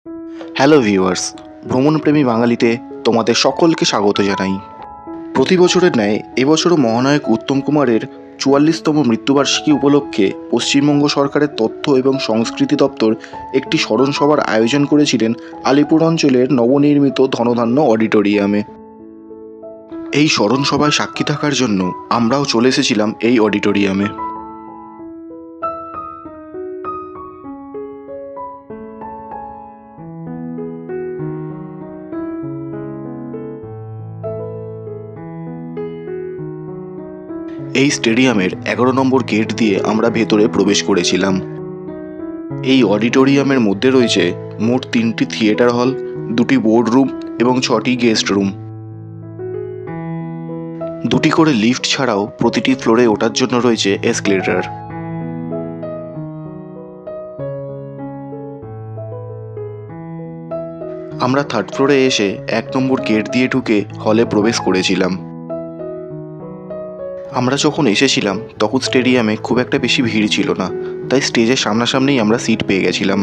Hello viewers, ভ্রমণপ্রেমী বাঙালিতে তোমাদের সকলকে স্বাগত জানাই। প্রতি বছরের ন্যায় এবছরও মহানায়ক উত্তম কুমারের ৪৪তম মৃত্যুবার্ষিকী উপলক্ষে পশ্চিমবঙ্গ সরকারের তথ্য এবং সংস্কৃতি দপ্তর একটি স্মরণ সভার আয়োজন করেছিলেন আলিপুর অঞ্চলের নবনির্মিত ধনধান্য অডিটোরিয়ামে। এই স্মরণ সভায় সাক্ষী থাকার জন্য আমরাও চলে এসেছিলাম এই অডিটোরিয়ামে। এই স্টেডিয়ামের ১১ নম্বর গেট দিয়ে আমরা ভেতরে প্রবেশ করেছিলাম। এই অডিটোরিয়ামের মধ্যে রয়েছে মোট ৩টি থিয়েটার হল, ২টি বোর্ড রুম এবং ৬টি গেস্ট রুম। ২টি করে লিফট ছাড়াও প্রতিটি ফ্লোরে ওঠার জন্য রয়েছে এসকেলেটর। আমরা 3rd ফ্লোরে এসে ১ নম্বর গেট দিয়ে ঢুকে হলে প্রবেশ করেছিলাম। আমরা যখন এসেছিলাম তখন স্টেডিয়ামে খুব একটা বেশি ভিড় ছিল না, তাই স্টেজের সামনাসামনিই আমরা সিট পেয়ে গেছিলাম।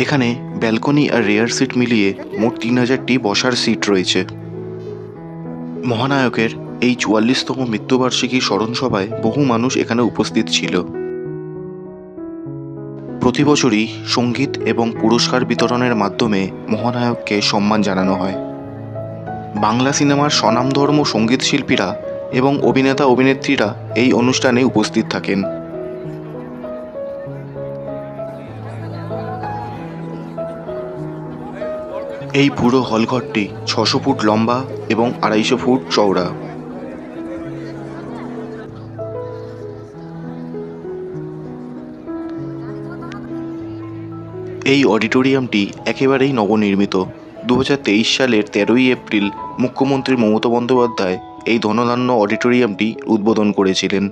এখানে ব্যালকনি আর রেয়ার সিট মিলিয়ে মোট ৩,০০০টি বসার সিট রয়েছে। মহানায়কের এই ৪৪তম মৃত্যুবার্ষিকী স্মরণ সভায় বহু মানুষ এখানে উপস্থিত ছিল। প্রতি বছরই সঙ্গীত এবং পুরস্কার বিতরণের মাধ্যমে মহানায়ককে সম্মান জানানো হয়। বাংলা সিনেমার স্বনামধর্ম সঙ্গীত শিল্পীরা এবং অভিনেতা অভিনেত্রীরা এই অনুষ্ঠানে উপস্থিত থাকেন। এই পুরো হলঘরটি ৬০০ ফুট লম্বা এবং ২৫০ ফুট চওড়া। এই অডিটোরিয়ামটি একেবারেই নবনির্মিত। ২০২৩ সালের ১৩ই এপ্রিল মুখ্যমন্ত্রী মমতা বন্দ্যোপাধ্যায় এই ধনধান্য অডিটোরিয়ামটি উদ্বোধন করেছিলেন।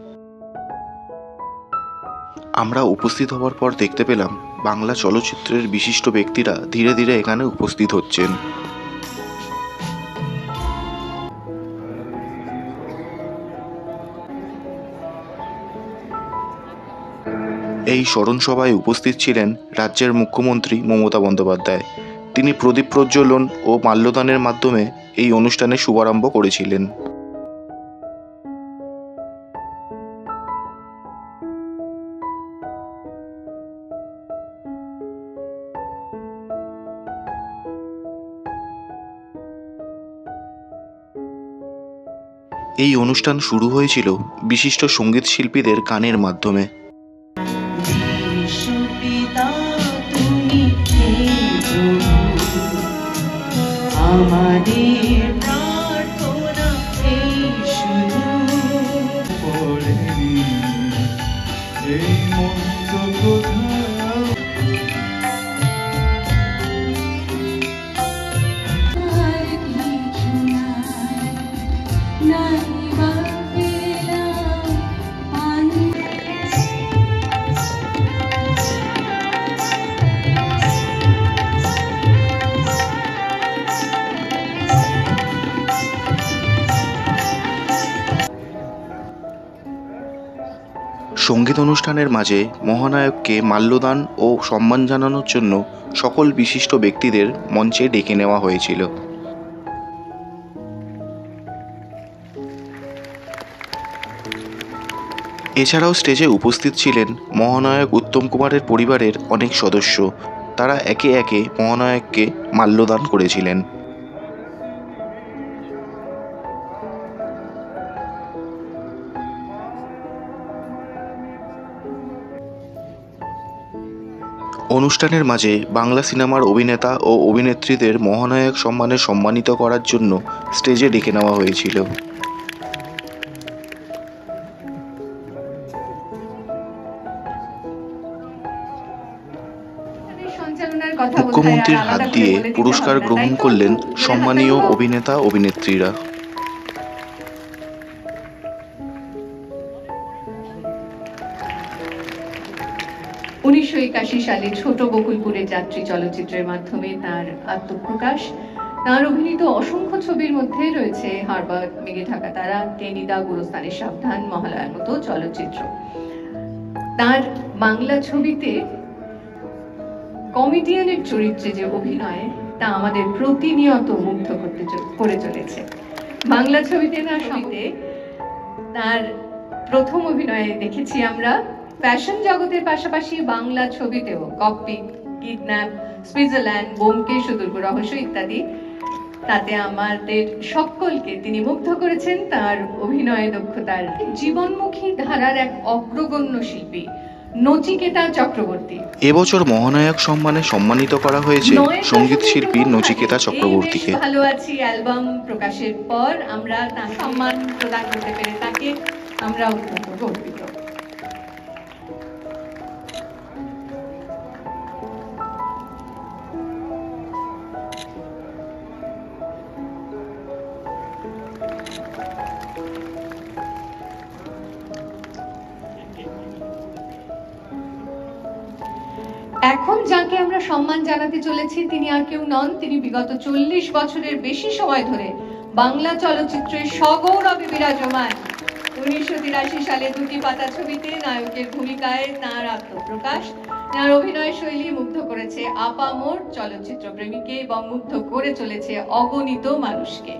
আমরা উপস্থিত হওয়ার পর দেখতে পেলাম বাংলা চলচ্চিত্রের বিশিষ্ট ব্যক্তিরা ধীরে ধীরে এখানে উপস্থিত হচ্ছেন। এই স্মরণ সভায় উপস্থিত ছিলেন রাজ্যের মুখ্যমন্ত্রী মমতা বন্দ্যোপাধ্যায়। তিনি প্রদীপ প্রজ্বলন ও মাল্যদানের মাধ্যমে এই অনুষ্ঠানের শুভারম্ভ করেছিলেন। এই অনুষ্ঠান শুরু হয়েছিল বিশিষ্ট সঙ্গীত শিল্পীদের গানের মাধ্যমে। সঙ্গীত অনুষ্ঠানের মাঝে মহানায়ককে মাল্যদান ও সম্মান জানানোর জন্য সকল বিশিষ্ট ব্যক্তিদের মঞ্চে ডেকে নেওয়া হয়েছিল। এছাড়াও স্টেজে উপস্থিত ছিলেন মহানায়ক উত্তম কুমারের পরিবারের অনেক সদস্য। তারা একে একে মহানায়ককে মাল্যদান করেছিলেন। অনুষ্ঠানের মাঝে বাংলা সিনেমার অভিনেতা ও অভিনেত্রীদের মহানায়ক সম্মানে সম্মানিত করার জন্য স্টেজে ডেকে নেওয়া হয়েছিল। মুখ্যমন্ত্রীর হাত দিয়ে পুরস্কার গ্রহণ করলেন সম্মানীয় অভিনেতা অভিনেত্রীরা। ১৯৮১ সালে ছোট বকুলপুরের যাত্রী চলচ্চিত্রের মাধ্যমে তার আত্মপ্রকাশ। তার অভিনীত অসংখ্য ছবির মধ্যে রয়েছে হারবার, মেঘে ঢাকা তারা, টেনিদা, গুরুস্থানের সাবধান, মহালয়ার মতো চলচ্চিত্র। তার বাংলা ছবিতে কমেডিয়ানের চরিত্রে যে অভিনয়, তা আমাদের প্রতিনিয়ত মুগ্ধ করে চলেছে। বাংলা ছবিতে না ছবিতে তার প্রথম অভিনয়ে দেখেছি আমরা ফ্যাশন জগতের পাশাপাশি বাংলা ছবিতেও ককপিট, কিডন্যাপ, সুইজারল্যান্ড, ব্যোমকেশ ও দুর্গ রহস্য ইত্যাদি, তাতে আমাদের সকলকে তিনি মুগ্ধ করেছেন তার অভিনয় দক্ষতার। জীবনমুখী ধারার এক অগ্রগণ্য শিল্পী নচিকেতা চক্রবর্তী। এবছর মহানায়ক সম্মানে সম্মানিত করা হয়েছে সঙ্গীত শিল্পী নচিকেতা চক্রবর্তীকে। ভালো আছি অ্যালবাম প্রকাশের পর আমরা তার সম্মান প্রদান করতে পেরে তাকে আমরা অত্যন্ত গর্বিত। এখন যাকে আমরা সম্মান জানাতে চলেছি তিনি আর কেউ নন, তিনি বিগত 40 বছরের বেশি সময় ধরে বাংলা চলচ্চিত্রের সগৌরবে বিরাজমান। 1983 সালে দুটি পাতা ছবিতে নায়কের ভূমিকায় তাঁর আত্মপ্রকাশ। তাঁর অভিনয় শৈলী মুগ্ধ করেছে আপামর চলচ্চিত্র প্রেমীকে এবং মুগ্ধ করে চলেছে অগণিত মানুষকে।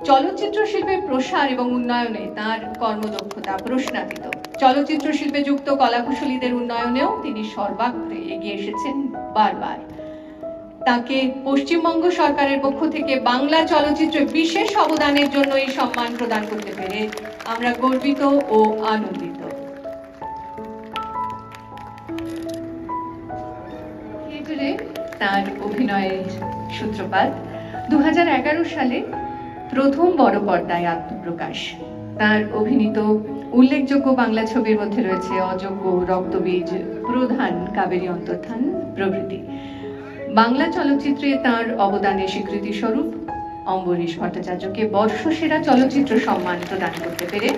চলচ্চিত্র শিল্পের প্রসার এবং উন্নয়নে তার কর্মদক্ষতা প্রশ্নাতীত। চলচ্চিত্র শিল্পে যুক্ত কলাকুশলীদের উন্নয়নেও তিনি সর্বাগ্রে এগিয়ে এসেছেন বারবার। তাকে পশ্চিমবঙ্গ সরকারের পক্ষ থেকে বাংলা চলচ্চিত্রে বিশেষ অবদানের জন্য এই সম্মান প্রদান করতে পেরে আমরা গর্বিত ও আনন্দিত। থিয়েটারে তার অভিনয়ের সূত্রপাত 2011 সালে প্রথম বড় পর্দায় আত্মপ্রকাশ। তার অভিনীত উল্লেখযোগ্য বাংলা ছবির মধ্যে রয়েছে অযোগ্য, রক্তবীজ, প্রধান, কাবেরী অন্তর্ধান প্রভৃতি। বাংলা চলচ্চিত্রে তার অবদানের স্বীকৃতি স্বরূপ অম্বরীশ ভট্টাচার্যকে বর্ষসেরা চলচ্চিত্র সম্মান প্রদান করতে পেরে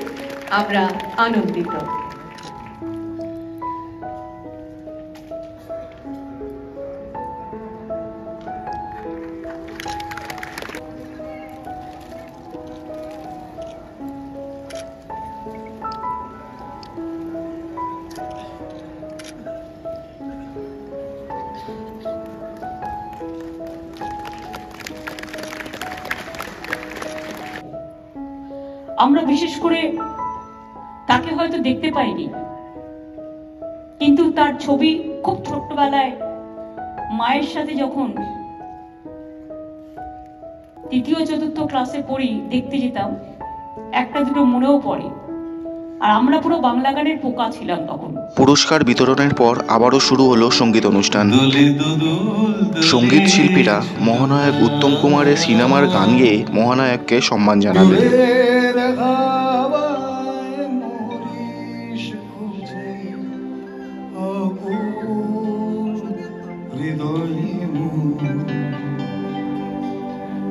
আমরা আনন্দিত। আমরা বিশেষ করে তাকে হয়তো দেখতে পাইনি, কিন্তু তার ছবি খুব ছোট্টবেলায় মায়ের সাথে যখন তৃতীয় চতুর্থ ক্লাসে পড়ি দেখতে যেতাম, একটা দুটো মনেও পড়ে। আর আমরা পুরো বাংলা গানের পোকা ছিলাম তখন। পুরস্কার বিতরণের পর আবারও শুরু হলো সঙ্গীত অনুষ্ঠান। সঙ্গীত শিল্পীরা মহানায়ক উত্তম কুমারের সিনেমার গান গেয়ে মহানায়ককে সম্মান জানাবেন।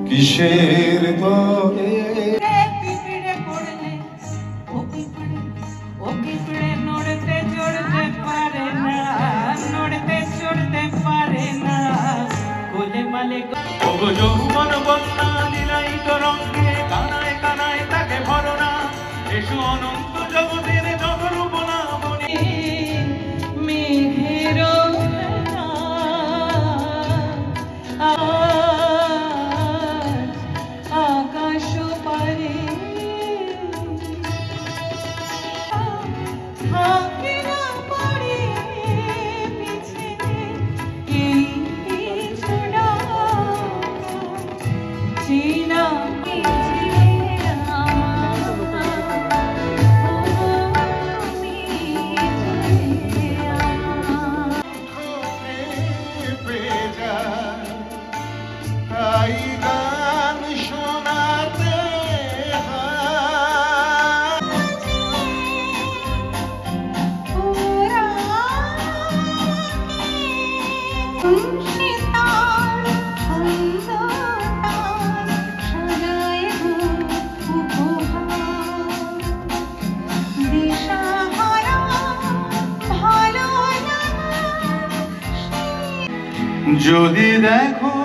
কিসের তরে পিঁপড়ে পড়লে ও পিঁপড়ে নড়তে চড়তে পারে না, নড়তে চড়তে পারে না, গোলে মালে ওগো যৌবন বন্যা নীলায়িত রঙে কানায় কানায় তাকে ভরনা, এসো অনন্ত জগতের যত রূপনা বলি মেঘের আকাশ পারে থাকে না পারে পিছে এই পিছুড়া চিনা তাই গান শোনাতে যদি দেখো,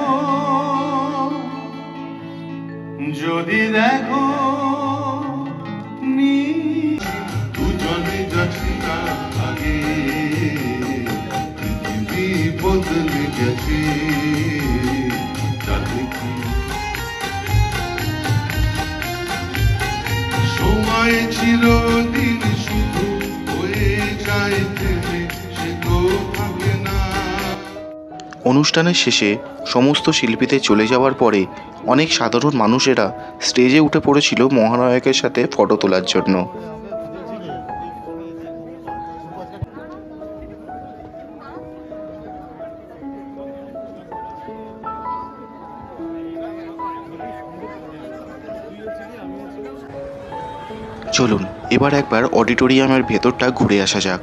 যদি দেখো দুজনে যাচ্ছি আগে, পৃথিবী বদলে থাকে তাতে কি সময় চিরদিন শুধু হয়ে যায় থেমে, সে তো থাকে না। অনুষ্ঠানের শেষে সমস্ত শিল্পীদের চলে যাওয়ার পরে অনেক সাধারণ মানুষেরা স্টেজে উঠে পড়েছিল মহানায়কের সাথে ফটো তোলার জন্য। চলুন এবার একবার অডিটোরিয়ামের ভেতরটা ঘুরে আসা যাক।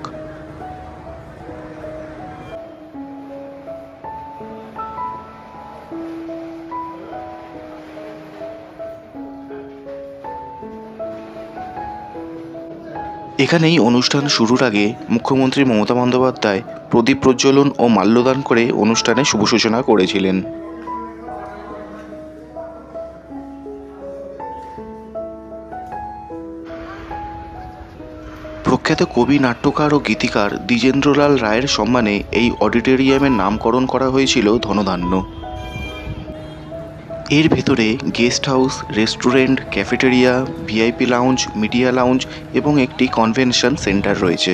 এখানেই অনুষ্ঠান শুরুর আগে মুখ্যমন্ত্রী মমতা বন্দ্যোপাধ্যায় প্রদীপ প্রজ্বলন ও মাল্যদান করে অনুষ্ঠানে শুভ সূচনা করেছিলেন। প্রখ্যাত কবি, নাট্যকার ও গীতিকার দ্বিজেন্দ্রলাল রায়ের সম্মানে এই অডিটোরিয়ামের নামকরণ করা হয়েছিল ধনধান্য। এর ভেতরে guest house, restaurant, cafeteria, VIP lounge, media lounge এবং একটি কনভেনশন সেন্টার রয়েছে।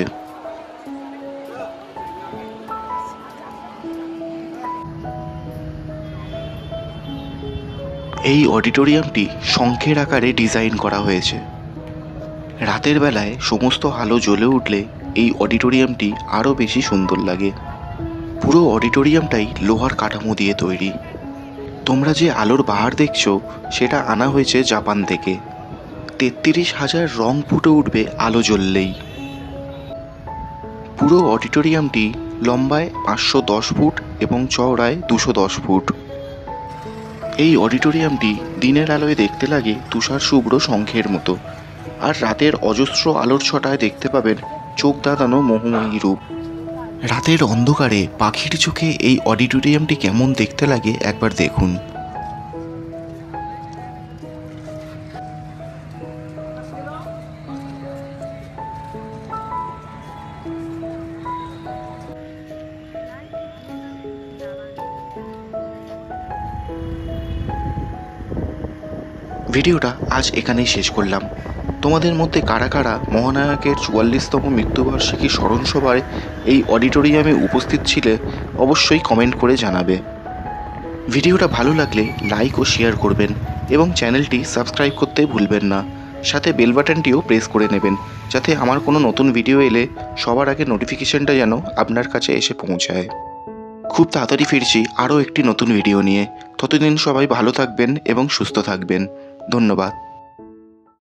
এই অডিটোরিয়ামটি শঙ্খের আকারে ডিজাইন করা হয়েছে। রাতের বেলায় সমস্ত আলো জ্বলে উঠলে এই অডিটোরিয়ামটি আরও বেশি সুন্দর লাগে। পুরো অডিটোরিয়ামটাই লোহার কাঠামো দিয়ে তৈরি। তোমরা যে আলোর বাহার দেখছো সেটা আনা হয়েছে জাপান থেকে। 33,000 রং ফুটে উঠবে আলো জ্বললেই। পুরো অডিটোরিয়ামটি লম্বায় 510 ফুট এবং চওড়ায় 210 ফুট। এই অডিটোরিয়ামটি দিনের আলোয় দেখতে লাগে তুষার শুভ্র শঙ্খের মতো, আর রাতের অজস্র আলোর ছটায় দেখতে পাবেন চোখ ধাঁধানো মোহময়ী রূপ। রাতের অন্ধকারে পাখির চোখে এই অডিটোরিয়ামটি কেমন দেখতে লাগে একবার দেখুন। ভিডিওটা আজ এখানেই শেষ করলাম। তোমাদের মধ্যে কারা কারা মহানায়কের 44তম মৃত্যুবার্ষিকী স্মরণ সভায় এই অডিটোরিয়ামে উপস্থিত ছিলে অবশ্যই কমেন্ট করে জানাবে। ভিডিওটা ভালো লাগলে লাইক ও শেয়ার করবেন এবং চ্যানেলটি সাবস্ক্রাইব করতে ভুলবেন না। সাথে বেল বাটনটিও প্রেস করে নেবেন যাতে আমার কোনো নতুন ভিডিও এলে সবার আগে নোটিফিকেশনটা যেন আপনার কাছে এসে পৌঁছায়। খুব তাড়াতাড়ি ফিরছি আরও একটি নতুন ভিডিও নিয়ে। ততদিন সবাই ভালো থাকবেন এবং সুস্থ থাকবেন। ধন্যবাদ।